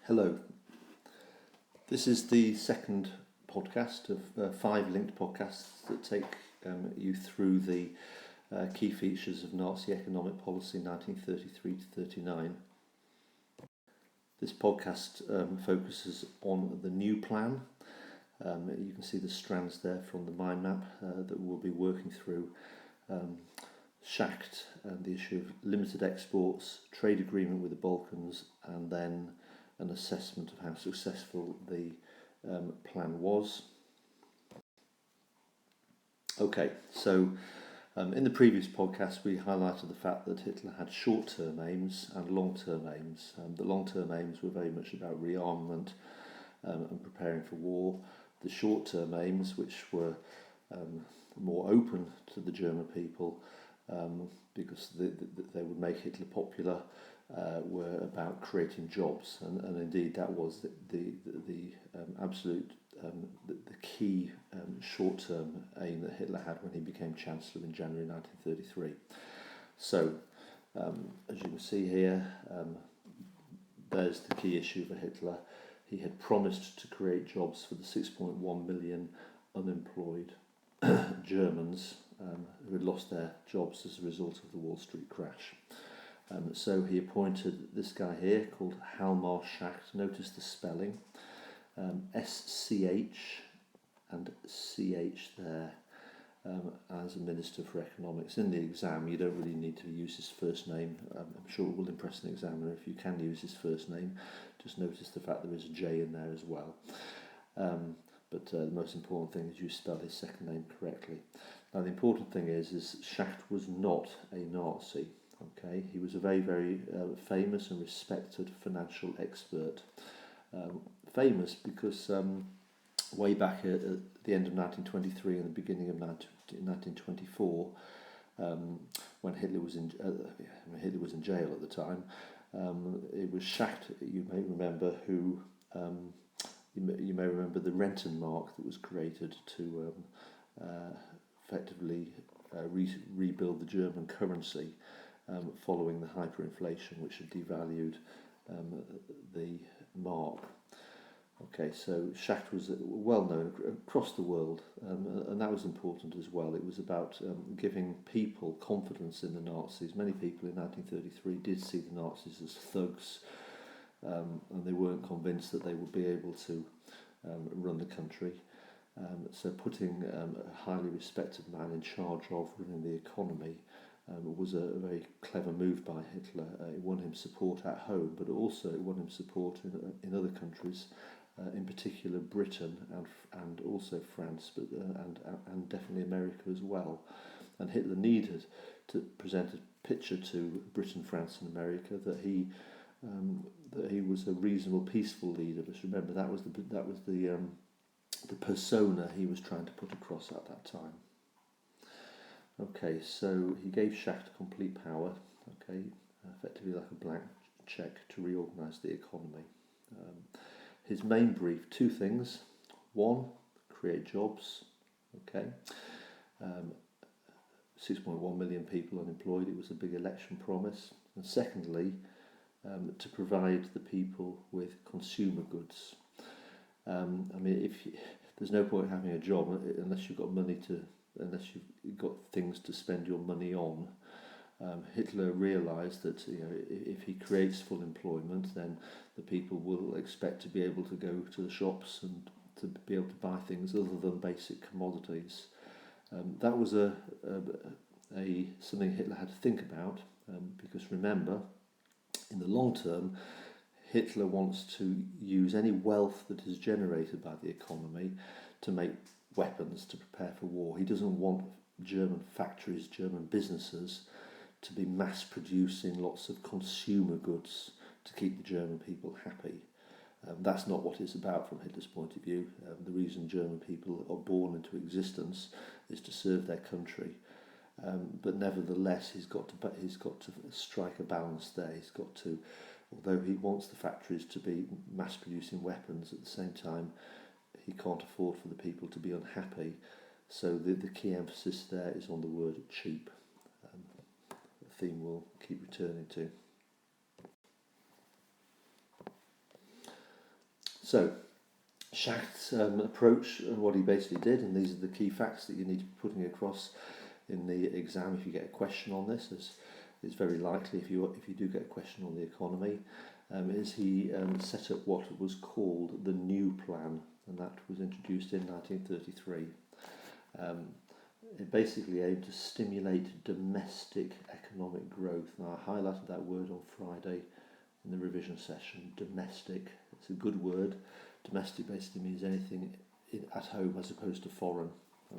Hello, this is the second podcast of 5 linked podcasts that take you through the key features of Nazi economic policy 1933 to 39. This podcast focuses on the new plan. You can see the strands there from the mind map that we'll be working through. Schacht and the issue of limited exports, trade agreement with the Balkans, and then an assessment of how successful the plan was. Okay, so in the previous podcast we highlighted the fact that Hitler had short-term aims and long-term aims. The long-term aims were very much about rearmament and preparing for war. The short-term aims, which were more open to the German people because they would make Hitler popular, were about creating jobs, and indeed that was the absolute the key short-term aim that Hitler had when he became Chancellor in January 1933. So, as you can see here, there's the key issue for Hitler. He had promised to create jobs for the 6.1 million unemployed Germans who had lost their jobs as a result of the Wall Street crash. So he appointed this guy here called Hjalmar Schacht. Notice the spelling, SCH and CH there, as a Minister for Economics. In the exam you don't really need to use his first name. I'm sure it will impress an examiner if you can use his first name. Just notice the fact there is a J in there as well. But the most important thing is you spell his second name correctly. Now the important thing is Schacht was not a Nazi. Okay, he was a very, very famous and respected financial expert. Famous because way back at the end of 1923 and the beginning of 1924, when Hitler was in jail at the time, it was Schacht, you may remember, who you may remember the Rentenmark that was created to effectively rebuild the German currency. Following the hyperinflation which had devalued the mark. Okay, so Schacht was well known across the world, and that was important as well. It was about giving people confidence in the Nazis. Many people in 1933 did see the Nazis as thugs, and they weren't convinced that they would be able to run the country. So putting a highly respected man in charge of running the economy was a very clever move by Hitler. It won him support at home, but also it won him support in other countries, in particular Britain and also France, but and definitely America as well. And Hitler needed to present a picture to Britain, France, and America that he was a reasonable, peaceful leader. But remember, that was the persona he was trying to put across at that time. Okay, so he gave Schacht complete power, okay, effectively like a blank cheque to reorganise the economy. His main brief, 2 things. 1, create jobs, okay. 6.1 million people unemployed, it was a big election promise. And secondly, to provide the people with consumer goods. There's no point having a job unless you've got unless you've got things to spend your money on. Hitler realised that if he creates full employment, then the people will expect to be able to go to the shops and to be able to buy things other than basic commodities. That was something Hitler had to think about, because remember, in the long term, Hitler wants to use any wealth that is generated by the economy to make weapons to prepare for war. He doesn't want German factories, German businesses to be mass producing lots of consumer goods to keep the German people happy. That's not what it's about from Hitler's point of view. The reason German people are born into existence is to serve their country. But nevertheless, he's got to strike a balance there. He's got to, although he wants the factories to be mass producing weapons, at the same time he can't afford for the people to be unhappy. So the key emphasis there is on the word cheap. A theme we'll keep returning to. So Schacht's approach and what he basically did, and these are the key facts that you need to be putting across in the exam if you get a question on this, as it's very likely if you do get a question on the economy, is he set up what was called the New Plan, and that was introduced in 1933. It basically aimed to stimulate domestic economic growth. Now, I highlighted that word on Friday in the revision session, domestic. It's a good word. Domestic basically means anything at home as opposed to foreign.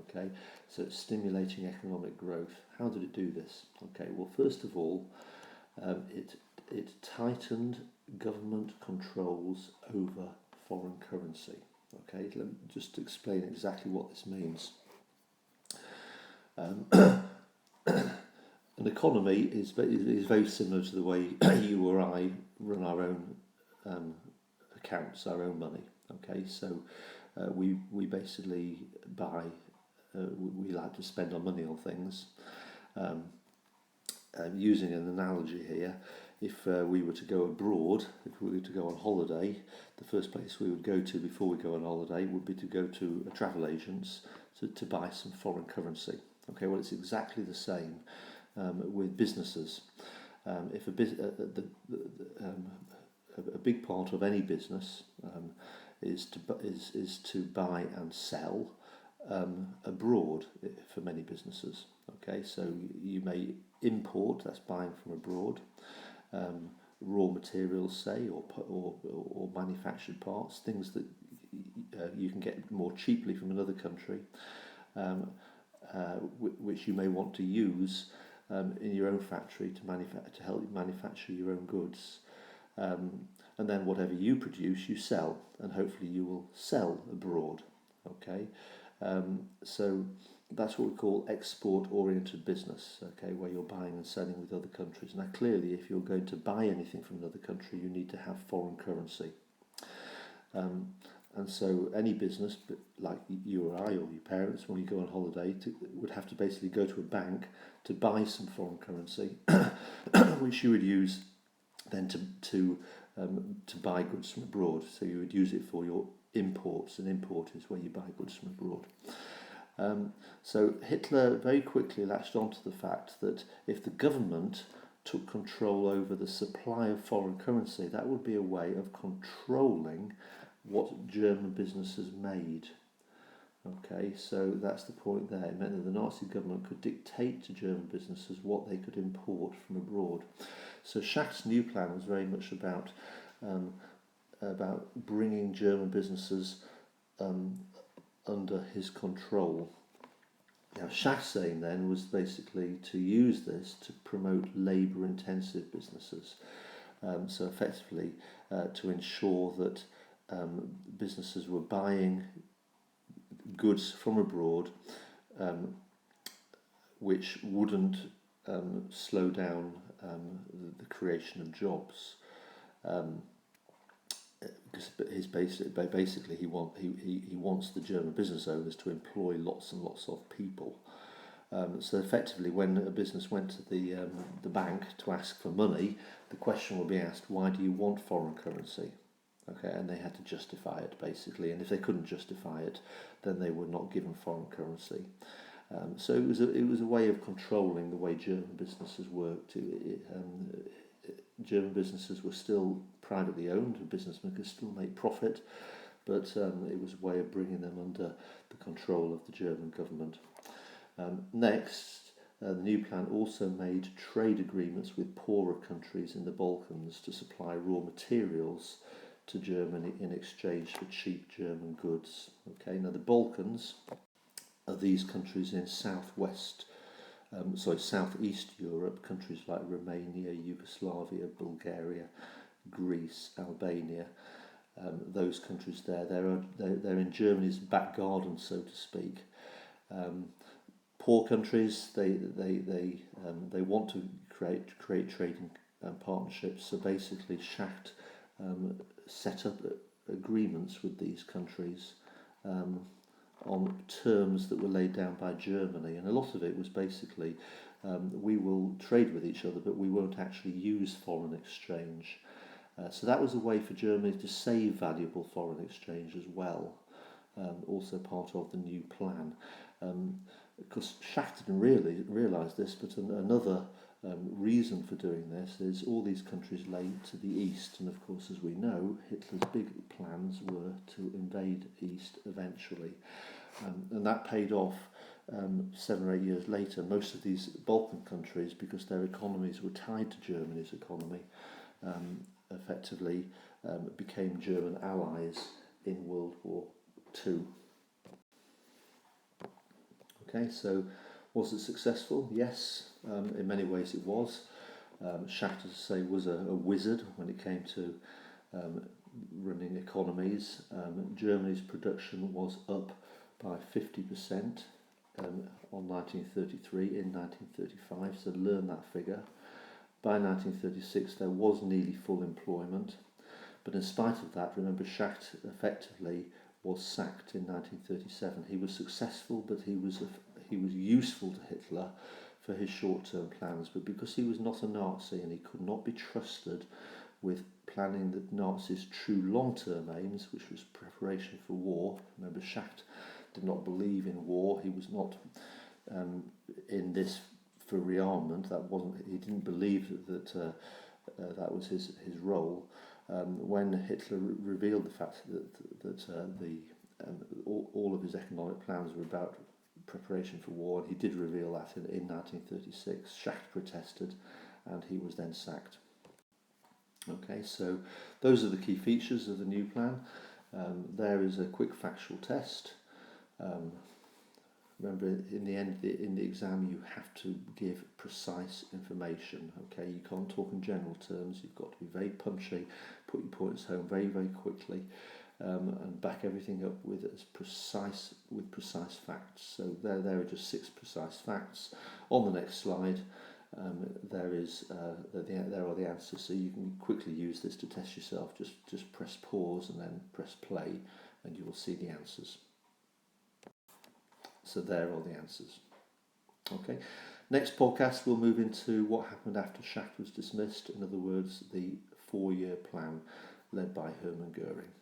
Okay, so it's stimulating economic growth. How did it do this? Okay, well, first of all, it tightened government controls over foreign currency. Okay, let me just explain exactly what this means. An economy is very similar to the way you or I run our own accounts, our own money. Okay, so we basically buy. We like to spend our money on things. Using an analogy here, if we were to go abroad, if we were to go on holiday, the first place we would go to before we go on holiday would be to go to a travel agents to buy some foreign currency. Okay, well, it's exactly the same with businesses. If a big part of any business is to buy and sell abroad for many businesses. Okay, so you may import, that's buying from abroad, raw materials, say, or manufactured parts, things that you can get more cheaply from another country, which you may want to use in your own factory to help you manufacture your own goods. And then whatever you produce, you sell, and hopefully you will sell abroad. Okay, so that's what we call export-oriented business. Okay, where you're buying and selling with other countries. Now, clearly, if you're going to buy anything from another country, you need to have foreign currency. And so any business, like you or I or your parents, when you go on holiday, would have to basically go to a bank to buy some foreign currency, which you would use then to buy goods from abroad. So you would use it for your imports, and import is where you buy goods from abroad. So Hitler very quickly latched onto the fact that if the government took control over the supply of foreign currency, that would be a way of controlling what German businesses made. Okay, so that's the point there. It meant that the Nazi government could dictate to German businesses what they could import from abroad. So Schacht's New Plan was very much about bringing German businesses under his control. Now, Schacht's aim then was basically to use this to promote labour-intensive businesses. So effectively to ensure that businesses were buying goods from abroad which wouldn't slow down the creation of jobs. Because basically he wants the German business owners to employ lots and lots of people. So effectively, when a business went to the bank to ask for money, the question would be asked, why do you want foreign currency? Okay, and they had to justify it basically, and if they couldn't justify it, then they were not given foreign currency. So it was a way of controlling the way German businesses worked. German businesses were still privately owned, a businessman could still make profit, but it was a way of bringing them under the control of the German government. Next, the new plan also made trade agreements with poorer countries in the Balkans to supply raw materials to Germany in exchange for cheap German goods. Okay, now the Balkans are these countries in southeast Europe, countries like Romania, Yugoslavia, Bulgaria, Greece, Albania. Those countries they're in Germany's back garden, so to speak. Poor countries, they want to create trading partnerships. So basically, Schacht set up agreements with these countries on terms that were laid down by Germany, and a lot of it was basically we will trade with each other, but we won't actually use foreign exchange. So that was a way for Germany to save valuable foreign exchange as well, also part of the new plan. Because Schacht didn't really realise this, but another reason for doing this is all these countries lay to the east, and of course, as we know, Hitler's big plans were to invade east eventually, and that paid off 7 or 8 years later. Most of these Balkan countries, because their economies were tied to Germany's economy, effectively became German allies in World War II. Okay, so was it successful? Yes, in many ways it was. Schacht, as I say, was a wizard when it came to running economies. Germany's production was up by 50% on 1933 in 1935, so learn that figure. By 1936 there was nearly full employment, but in spite of that, remember, Schacht effectively was sacked in 1937. He was successful, but he was useful to Hitler for his short-term plans, but because he was not a Nazi and he could not be trusted with planning the Nazis' true long-term aims, which was preparation for war. Remember, Schacht did not believe in war. He was not in this for rearmament. That wasn't. He didn't believe that that was his role. When Hitler revealed the fact that all of his economic plans were about preparation for war, and he did reveal that in 1936, Schacht protested, and he was then sacked. Okay, so those are the key features of the new plan. There is a quick factual test. Remember, in the end, in the exam, you have to give precise information. Okay, you can't talk in general terms. You've got to be very punchy, put your points home very, very quickly, and back everything up with precise facts. So there are just 6 precise facts. On the next slide, there are the answers. So you can quickly use this to test yourself. Just press pause and then press play, and you will see the answers. So there are the answers. Okay. Next podcast, we'll move into what happened after Schacht was dismissed. In other words, the 4-year plan led by Hermann Göring.